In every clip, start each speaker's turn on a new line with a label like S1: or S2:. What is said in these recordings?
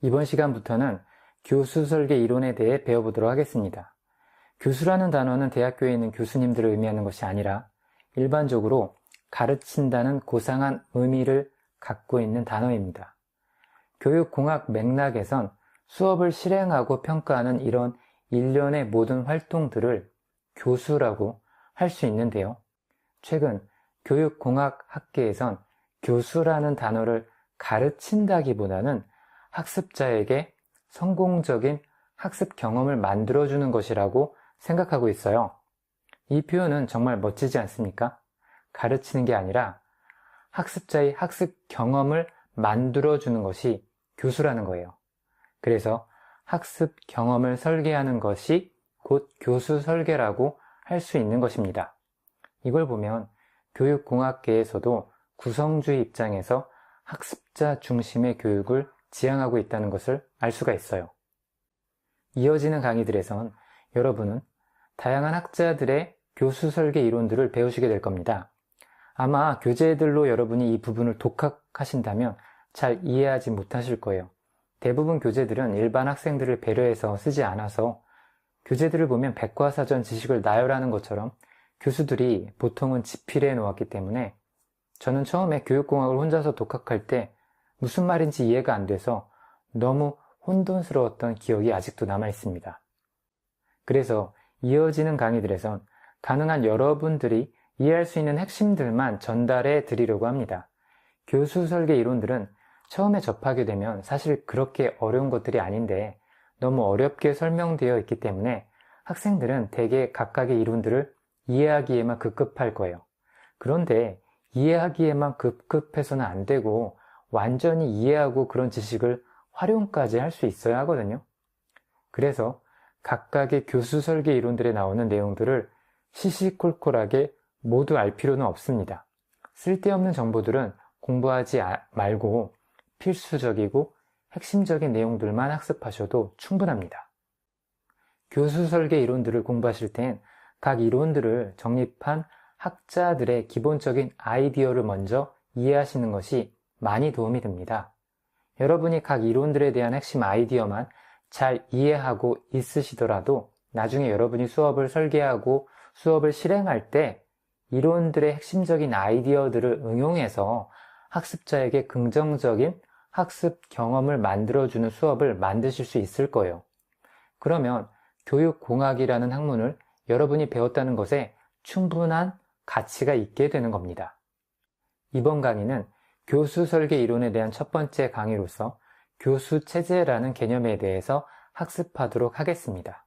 S1: 이번 시간부터는 교수 설계 이론에 대해 배워보도록 하겠습니다. 교수라는 단어는 대학교에 있는 교수님들을 의미하는 것이 아니라 일반적으로 가르친다는 고상한 의미를 갖고 있는 단어입니다. 교육공학 맥락에선 수업을 실행하고 평가하는 이런 일련의 모든 활동들을 교수라고 할 수 있는데요. 최근 교육공학 학계에선 교수라는 단어를 가르친다기보다는 학습자에게 성공적인 학습 경험을 만들어주는 것이라고 생각하고 있어요. 이 표현은 정말 멋지지 않습니까? 가르치는 게 아니라 학습자의 학습 경험을 만들어주는 것이 교수라는 거예요. 그래서 학습 경험을 설계하는 것이 곧 교수 설계라고 할 수 있는 것입니다. 이걸 보면 교육공학계에서도 구성주의 입장에서 학습자 중심의 교육을 지향하고 있다는 것을 알 수가 있어요. 이어지는 강의들에선 여러분은 다양한 학자들의 교수 설계 이론들을 배우시게 될 겁니다. 아마 교재들로 여러분이 이 부분을 독학하신다면 잘 이해하지 못하실 거예요. 대부분 교재들은 일반 학생들을 배려해서 쓰지 않아서 교재들을 보면 백과사전 지식을 나열하는 것처럼 교수들이 보통은 집필해 놓았기 때문에 저는 처음에 교육공학을 혼자서 독학할 때 무슨 말인지 이해가 안 돼서 너무 혼돈스러웠던 기억이 아직도 남아 있습니다. 그래서 이어지는 강의들에선 가능한 여러분들이 이해할 수 있는 핵심들만 전달해 드리려고 합니다. 교수 설계 이론들은 처음에 접하게 되면 사실 그렇게 어려운 것들이 아닌데 너무 어렵게 설명되어 있기 때문에 학생들은 대개 각각의 이론들을 이해하기에만 급급할 거예요. 그런데 이해하기에만 급급해서는 안 되고 완전히 이해하고 그런 지식을 활용까지 할 수 있어야 하거든요. 그래서 각각의 교수 설계 이론들에 나오는 내용들을 시시콜콜하게 모두 알 필요는 없습니다. 쓸데없는 정보들은 공부하지 말고 필수적이고 핵심적인 내용들만 학습하셔도 충분합니다. 교수 설계 이론들을 공부하실 땐 각 이론들을 정립한 학자들의 기본적인 아이디어를 먼저 이해하시는 것이 많이 도움이 됩니다. 여러분이 각 이론들에 대한 핵심 아이디어만 잘 이해하고 있으시더라도 나중에 여러분이 수업을 설계하고 수업을 실행할 때 이론들의 핵심적인 아이디어들을 응용해서 학습자에게 긍정적인 학습 경험을 만들어주는 수업을 만드실 수 있을 거예요. 그러면 교육공학이라는 학문을 여러분이 배웠다는 것에 충분한 가치가 있게 되는 겁니다. 이번 강의는 교수 설계 이론에 대한 첫 번째 강의로서 교수 체제라는 개념에 대해서 학습하도록 하겠습니다.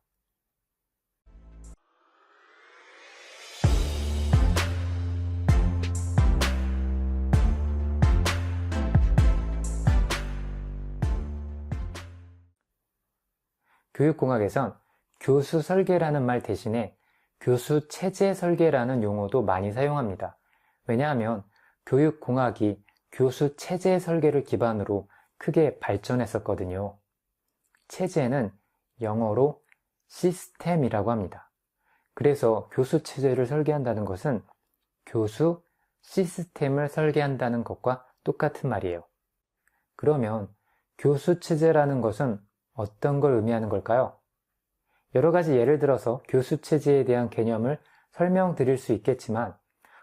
S1: 교육공학에선 교수 설계라는 말 대신에 교수 체제 설계라는 용어도 많이 사용합니다. 왜냐하면 교육공학이 교수 체제 설계를 기반으로 크게 발전했었거든요. 체제는 영어로 시스템이라고 합니다. 그래서 교수 체제를 설계한다는 것은 교수 시스템을 설계한다는 것과 똑같은 말이에요. 그러면 교수 체제라는 것은 어떤 걸 의미하는 걸까요? 여러 가지 예를 들어서 교수 체제에 대한 개념을 설명드릴 수 있겠지만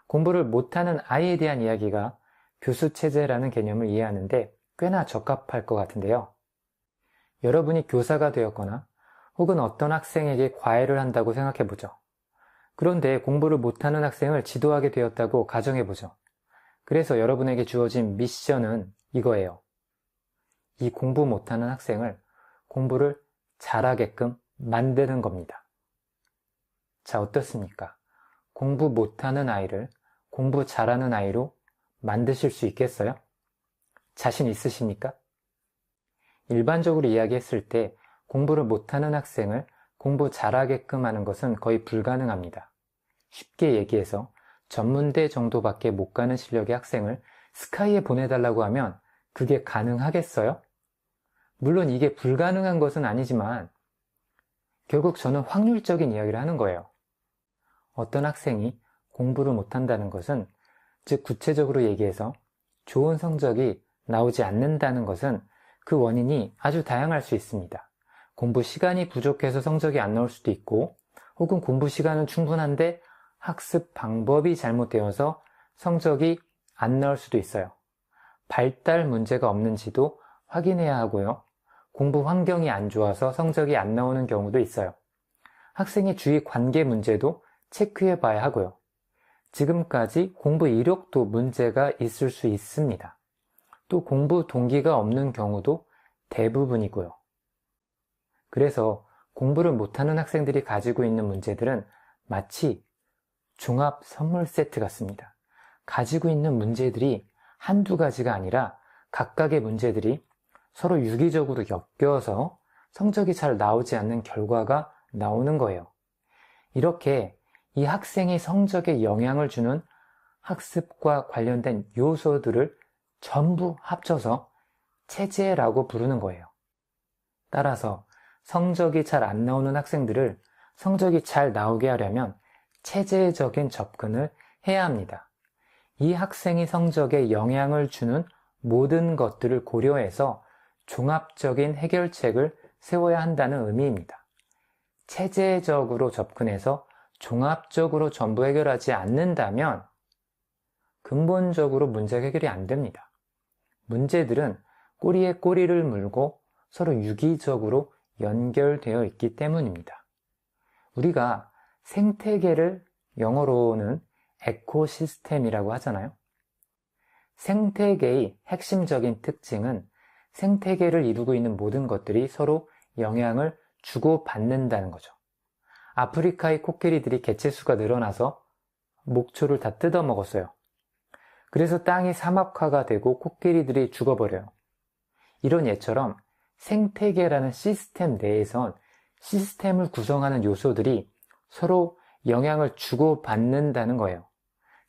S1: 공부를 못하는 아이에 대한 이야기가 교수 체제라는 개념을 이해하는데 꽤나 적합할 것 같은데요. 여러분이 교사가 되었거나 혹은 어떤 학생에게 과외를 한다고 생각해보죠. 그런데 공부를 못하는 학생을 지도하게 되었다고 가정해보죠. 그래서 여러분에게 주어진 미션은 이거예요. 이 공부 못하는 학생을 공부를 잘하게끔 만드는 겁니다. 자, 어떻습니까? 공부 못하는 아이를 공부 잘하는 아이로 만드실 수 있겠어요? 자신 있으십니까? 일반적으로 이야기했을 때 공부를 못하는 학생을 공부 잘하게끔 하는 것은 거의 불가능합니다. 쉽게 얘기해서 전문대 정도밖에 못 가는 실력의 학생을 스카이에 보내달라고 하면 그게 가능하겠어요? 물론 이게 불가능한 것은 아니지만 결국 저는 확률적인 이야기를 하는 거예요. 어떤 학생이 공부를 못한다는 것은, 즉 구체적으로 얘기해서 좋은 성적이 나오지 않는다는 것은 그 원인이 아주 다양할 수 있습니다. 공부 시간이 부족해서 성적이 안 나올 수도 있고, 혹은 공부 시간은 충분한데 학습 방법이 잘못되어서 성적이 안 나올 수도 있어요. 발달 문제가 없는지도 확인해야 하고요. 공부 환경이 안 좋아서 성적이 안 나오는 경우도 있어요. 학생의 주위 관계 문제도 체크해 봐야 하고요. 지금까지 공부 이력도 문제가 있을 수 있습니다. 또 공부 동기가 없는 경우도 대부분이고요. 그래서 공부를 못하는 학생들이 가지고 있는 문제들은 마치 종합 선물 세트 같습니다. 가지고 있는 문제들이 한두 가지가 아니라 각각의 문제들이 서로 유기적으로 엮여서 성적이 잘 나오지 않는 결과가 나오는 거예요. 이렇게 이 학생의 성적에 영향을 주는 학습과 관련된 요소들을 전부 합쳐서 체제라고 부르는 거예요. 따라서 성적이 잘 안 나오는 학생들을 성적이 잘 나오게 하려면 체제적인 접근을 해야 합니다. 이 학생의 성적에 영향을 주는 모든 것들을 고려해서 종합적인 해결책을 세워야 한다는 의미입니다. 체제적으로 접근해서 종합적으로 전부 해결하지 않는다면 근본적으로 문제 해결이 안 됩니다. 문제들은 꼬리에 꼬리를 물고 서로 유기적으로 연결되어 있기 때문입니다. 우리가 생태계를 영어로는 에코시스템이라고 하잖아요. 생태계의 핵심적인 특징은 생태계를 이루고 있는 모든 것들이 서로 영향을 주고받는다는 거죠. 아프리카의 코끼리들이 개체수가 늘어나서 목초를 다 뜯어먹었어요. 그래서 땅이 사막화가 되고 코끼리들이 죽어버려요. 이런 예처럼 생태계라는 시스템 내에선 시스템을 구성하는 요소들이 서로 영향을 주고받는다는 거예요.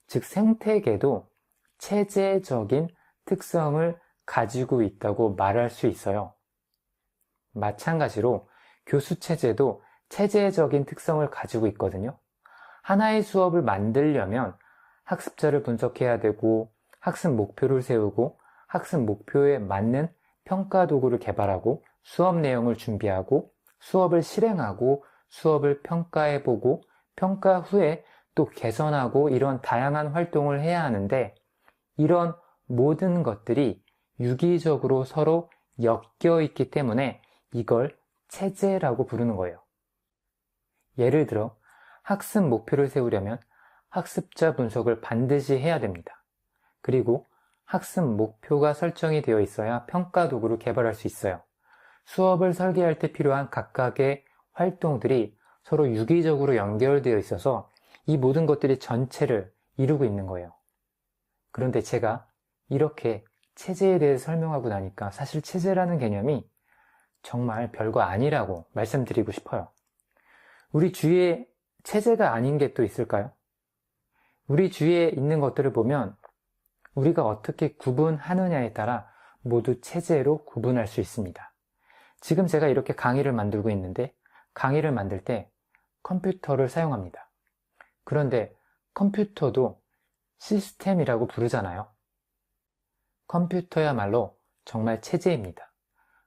S1: 즉 생태계도 체제적인 특성을 가지고 있다고 말할 수 있어요. 마찬가지로 교수 체제도 체제적인 특성을 가지고 있거든요. 하나의 수업을 만들려면 학습자를 분석해야 되고 학습 목표를 세우고 학습 목표에 맞는 평가 도구를 개발하고 수업 내용을 준비하고 수업을 실행하고 수업을 평가해보고 평가 후에 또 개선하고 이런 다양한 활동을 해야 하는데 이런 모든 것들이 유기적으로 서로 엮여 있기 때문에 이걸 체제라고 부르는 거예요. 예를 들어 학습 목표를 세우려면 학습자 분석을 반드시 해야 됩니다. 그리고 학습 목표가 설정이 되어 있어야 평가 도구를 개발할 수 있어요. 수업을 설계할 때 필요한 각각의 활동들이 서로 유기적으로 연결되어 있어서 이 모든 것들이 전체를 이루고 있는 거예요. 그런데 제가 이렇게 체제에 대해서 설명하고 나니까 사실 체제라는 개념이 정말 별거 아니라고 말씀드리고 싶어요. 우리 주위에 체제가 아닌 게 또 있을까요? 우리 주위에 있는 것들을 보면 우리가 어떻게 구분하느냐에 따라 모두 체제로 구분할 수 있습니다. 지금 제가 이렇게 강의를 만들고 있는데 강의를 만들 때 컴퓨터를 사용합니다. 그런데 컴퓨터도 시스템이라고 부르잖아요. 컴퓨터야말로 정말 체제입니다.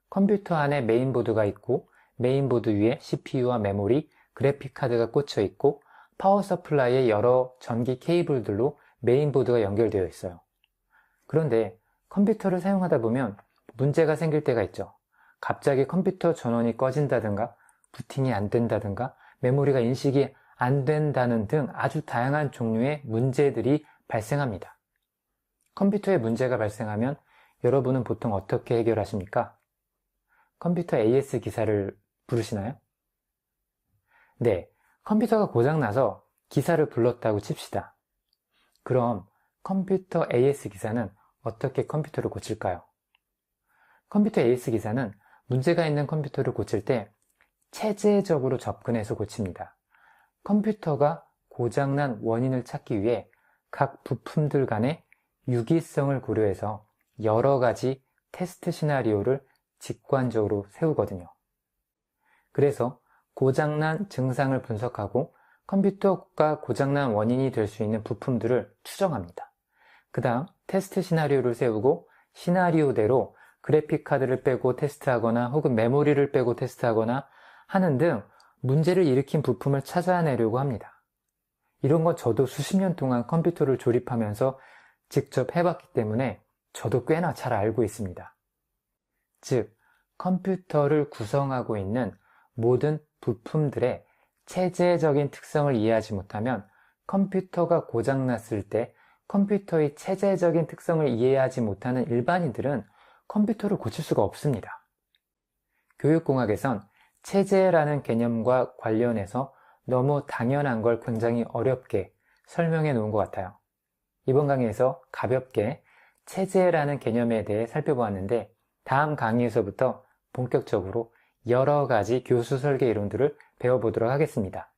S1: 컴퓨터 안에 메인보드가 있고 메인보드 위에 CPU와 메모리, 그래픽카드가 꽂혀 있고 파워 서플라이에 여러 전기 케이블들로 메인보드가 연결되어 있어요. 그런데 컴퓨터를 사용하다 보면 문제가 생길 때가 있죠. 갑자기 컴퓨터 전원이 꺼진다든가 부팅이 안 된다든가 메모리가 인식이 안 된다는 등 아주 다양한 종류의 문제들이 발생합니다. 컴퓨터에 문제가 발생하면 여러분은 보통 어떻게 해결하십니까? 컴퓨터 AS 기사를 부르시나요? 네, 컴퓨터가 고장나서 기사를 불렀다고 칩시다. 그럼 컴퓨터 AS 기사는 어떻게 컴퓨터를 고칠까요? 컴퓨터 AS 기사는 문제가 있는 컴퓨터를 고칠 때 체제적으로 접근해서 고칩니다. 컴퓨터가 고장난 원인을 찾기 위해 각 부품들 간의 유기성을 고려해서 여러 가지 테스트 시나리오를 직관적으로 세우거든요. 그래서 고장난 증상을 분석하고 컴퓨터가 고장난 원인이 될 수 있는 부품들을 추정합니다. 그 다음 테스트 시나리오를 세우고 시나리오대로 그래픽카드를 빼고 테스트하거나 혹은 메모리를 빼고 테스트하거나 하는 등 문제를 일으킨 부품을 찾아내려고 합니다. 이런 건 저도 수십 년 동안 컴퓨터를 조립하면서 직접 해봤기 때문에 저도 꽤나 잘 알고 있습니다. 즉, 컴퓨터를 구성하고 있는 모든 부품들의 체제적인 특성을 이해하지 못하면 컴퓨터가 고장났을 때 컴퓨터의 체제적인 특성을 이해하지 못하는 일반인들은 컴퓨터를 고칠 수가 없습니다. 교육공학에선 체제라는 개념과 관련해서 너무 당연한 걸 굉장히 어렵게 설명해 놓은 것 같아요. 이번 강의에서 가볍게 체제라는 개념에 대해 살펴보았는데 다음 강의에서부터 본격적으로 여러 가지 교수 설계 이론들을 배워보도록 하겠습니다.